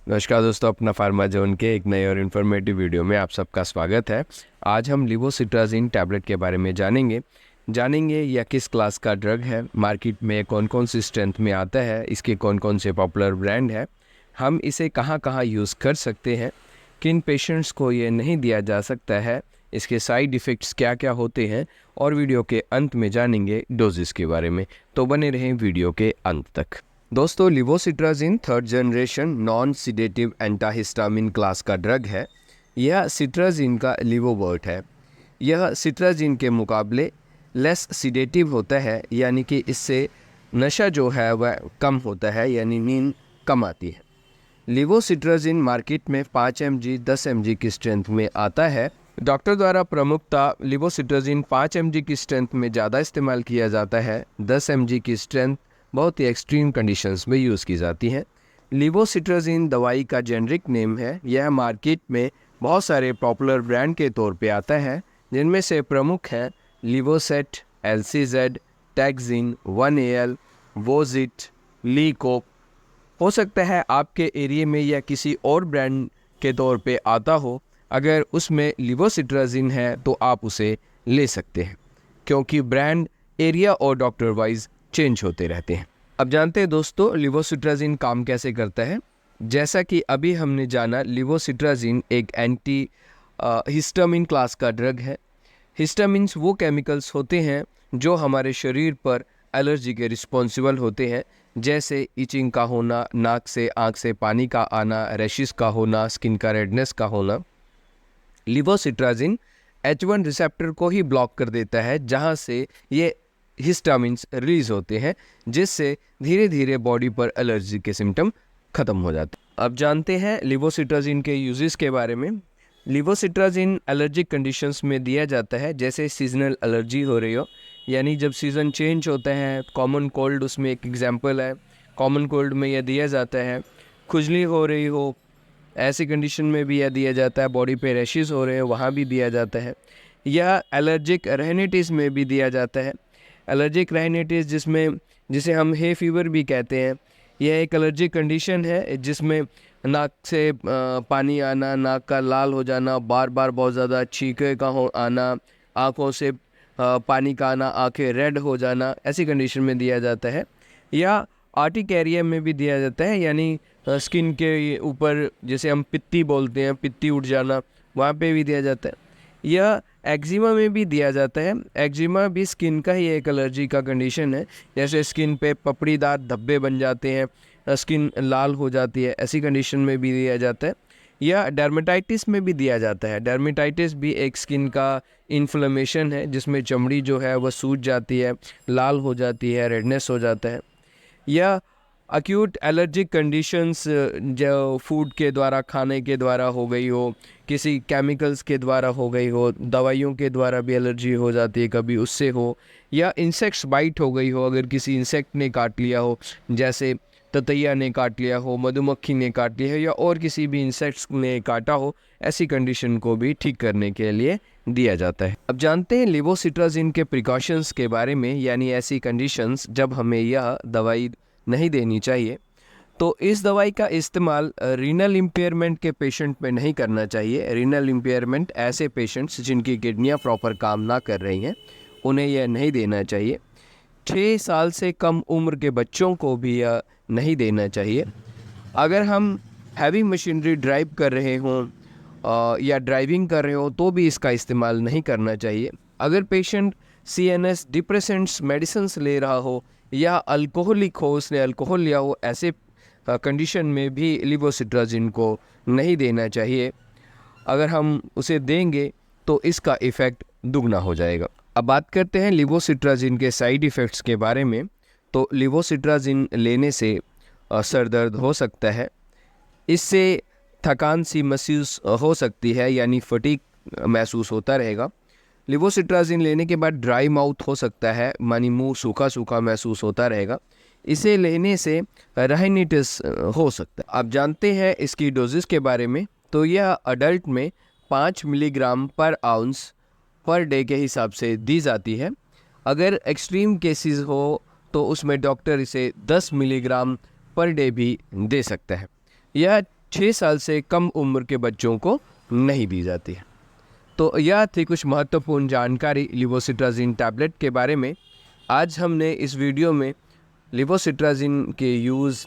नमस्कार दोस्तों, अपना फार्माजोन के एक नए और इन्फॉर्मेटिव वीडियो में आप सबका स्वागत है। आज हम लिवोसिट्राजिन टैबलेट के बारे में जानेंगे यह किस क्लास का ड्रग है, मार्केट में कौन कौन सी स्ट्रेंथ में आता है, इसके कौन कौन से पॉपुलर ब्रांड है, हम इसे कहाँ कहाँ यूज़ कर सकते हैं, किन पेशेंट्स को ये नहीं दिया जा सकता है, इसके साइड इफ़ेक्ट्स क्या क्या होते हैं और वीडियो के अंत में जानेंगे डोजेस के बारे में। तो बने रहें वीडियो के अंत तक। दोस्तों, levocetirizine third generation non sedative antihistamine class का ड्रग है। यह सिट्राजिन का लिवोवर्ट है। यह सिट्राजिन के मुकाबले लेस सिडेटिव होता है, यानी कि इससे नशा जो है वह कम होता है, यानी नींद कम आती है। लिवोसिट्राजिन मार्केट में 5 mg 10 mg की स्ट्रेंथ में आता है। डॉक्टर द्वारा प्रमुखता लिवोसिट्राजिन 5 mg की स्ट्रेंथ में ज़्यादा इस्तेमाल किया जाता है। 10 mg की स्ट्रेंथ बहुत ही एक्सट्रीम कंडीशंस में यूज़ की जाती है। लिवोसिट्राजिन दवाई का जेनरिक नेम है। यह मार्केट में बहुत सारे पॉपुलर ब्रांड के तौर पे आता है, जिनमें से प्रमुख हैं लिवोसेट, एलसीजेड, टैक्जिन, 1AL, वोजिट, लीकोप। हो सकता है आपके एरिया में या किसी और ब्रांड के तौर पे आता हो। अगर उसमें लिवोसिट्राजिन है तो आप उसे ले सकते हैं, क्योंकि ब्रांड एरिया और डॉक्टर वाइज चेंज होते रहते हैं। अब जानते हैं दोस्तों, लिवोसिट्राजिन काम कैसे करता है। जैसा कि अभी हमने जाना, लिवोसिट्राजिन एक एंटी हिस्टामिन क्लास का ड्रग है। हिस्टामिन्स वो केमिकल्स होते हैं जो हमारे शरीर पर एलर्जी के रिस्पॉन्सिबल होते हैं, जैसे इचिंग का होना, नाक से आँख से पानी का आना, रैशेस का होना, स्किन का रेडनेस का होना। लिवोसिट्राजिन H1 रिसेप्टर को ही ब्लॉक कर देता है, जहाँ से ये हिस्टामिन्स रिलीज होते हैं, जिससे धीरे धीरे बॉडी पर एलर्जी के सिम्टम खत्म हो जाते हैं। अब जानते हैं लिवोसिट्राजिन के यूजेस के बारे में। लिवोसिट्राजिन एलर्जिक कंडीशंस में दिया जाता है, जैसे सीजनल एलर्जी हो रही हो, यानी जब सीज़न चेंज होता है। कॉमन कोल्ड उसमें एक एग्जांपल है। कॉमन कोल्ड में यह दिया जाता है। खुजली हो रही हो, ऐसी कंडीशन में भी यह दिया जाता है। बॉडी पे रैशेस हो रहे हैं, वहाँ भी दिया जाता है। यह एलर्जिक राइनाइटिस में भी दिया जाता है। एलर्जिक राइनाइटिस जिसे हम हे फीवर भी कहते हैं, यह एक एलर्जिक कंडीशन है जिसमें नाक से पानी आना, नाक का लाल हो जाना, बार बार बहुत ज़्यादा छींके का हो आना, आँखों से पानी का आना, आँखें रेड हो जाना, ऐसी कंडीशन में दिया जाता है। या आर्टिकेरिया में भी दिया जाता है, यानी स्किन के ऊपर जैसे हम पित्ती बोलते हैं, पित्ती उठ जाना, वहाँ पे भी दिया जाता है। यह एक्जिमा में भी दिया जाता है। एक्जिमा भी स्किन का ही एक एलर्जी का कंडीशन है, जैसे स्किन पे पपड़ीदार धब्बे बन जाते हैं, स्किन लाल हो जाती है, ऐसी कंडीशन में भी दिया जाता है। या डर्मेटाइटिस में भी दिया जाता है। डर्मेटाइटिस भी एक स्किन का इन्फ्लेमेशन है, जिसमें चमड़ी जो है वह सूज जाती है, लाल हो जाती है, रेडनेस हो जाता है। या अक्यूट एलर्जिक कंडीशंस जो फूड के द्वारा, खाने के द्वारा हो गई हो, किसी केमिकल्स के द्वारा हो गई हो, दवाइयों के द्वारा भी एलर्जी हो जाती है कभी, उससे हो। या इंसेक्ट्स बाइट हो गई हो, अगर किसी इंसेक्ट ने काट लिया हो, जैसे ततैया ने काट लिया हो, मधुमक्खी ने काट लिया हो, या और किसी भी इंसेक्ट्स ने काटा हो, ऐसी कंडीशन को भी ठीक करने के लिए दिया जाता है। अब जानते हैं लिवोसिट्राजिन के प्रिकॉशंस के बारे में, यानी ऐसी कंडीशंस जब हमें यह दवाई नहीं देनी चाहिए। तो इस दवाई का इस्तेमाल रीनल इम्पेयरमेंट के पेशेंट में नहीं करना चाहिए। रीनल इम्पेयरमेंट ऐसे पेशेंट्स जिनकी किडनियां प्रॉपर काम ना कर रही हैं, उन्हें यह नहीं देना चाहिए। 6 साल से कम उम्र के बच्चों को भी यह नहीं देना चाहिए। अगर हम हैवी मशीनरी ड्राइव कर रहे हों या ड्राइविंग कर रहे हो तो भी इसका इस्तेमाल नहीं करना चाहिए। अगर पेशेंट CNS डिप्रेसेंट्स मेडिसिन्स ले रहा हो या अल्कोहलिक हो, उसने अल्कोहल लिया हो, ऐसे कंडीशन में भी लिवोसिट्राजिन को नहीं देना चाहिए। अगर हम उसे देंगे तो इसका इफ़ेक्ट दुगना हो जाएगा। अब बात करते हैं लिवोसिट्राजिन के साइड इफ़ेक्ट्स के बारे में। तो लिवोसिट्राजिन लेने से सर दर्द हो सकता है। इससे थकान सी महसूस हो सकती है, यानी फटीग महसूस होता रहेगा। लिवोसिट्राजिन लेने के बाद ड्राई माउथ हो सकता है, मानी मुंह सूखा सूखा महसूस होता रहेगा। इसे लेने से राइनाइटिस हो सकता है। अब जानते हैं इसकी डोजेस के बारे में। तो यह अडल्ट में 5 मिलीग्राम पर आउंस पर डे के हिसाब से दी जाती है। अगर एक्सट्रीम केसेस हो तो उसमें डॉक्टर इसे 10 मिलीग्राम पर डे भी दे सकता है। यह 6 साल से कम उम्र के बच्चों को नहीं दी जाती है। तो यह थी कुछ महत्वपूर्ण जानकारी लिवोसिट्राजिन टैबलेट के बारे में। आज हमने इस वीडियो में लिवोसिट्राजिन के यूज़,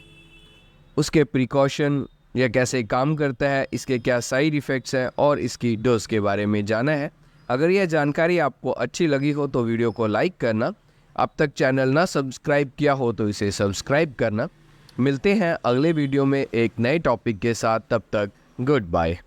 उसके प्रिकॉशन, यह कैसे काम करता है, इसके क्या साइड इफ़ेक्ट्स हैं और इसकी डोज के बारे में जाना है। अगर यह जानकारी आपको अच्छी लगी हो तो वीडियो को लाइक करना, अब तक चैनल ना सब्सक्राइब किया हो तो इसे सब्सक्राइब करना। मिलते हैं अगले वीडियो में एक नए टॉपिक के साथ, तब तक गुड बाय।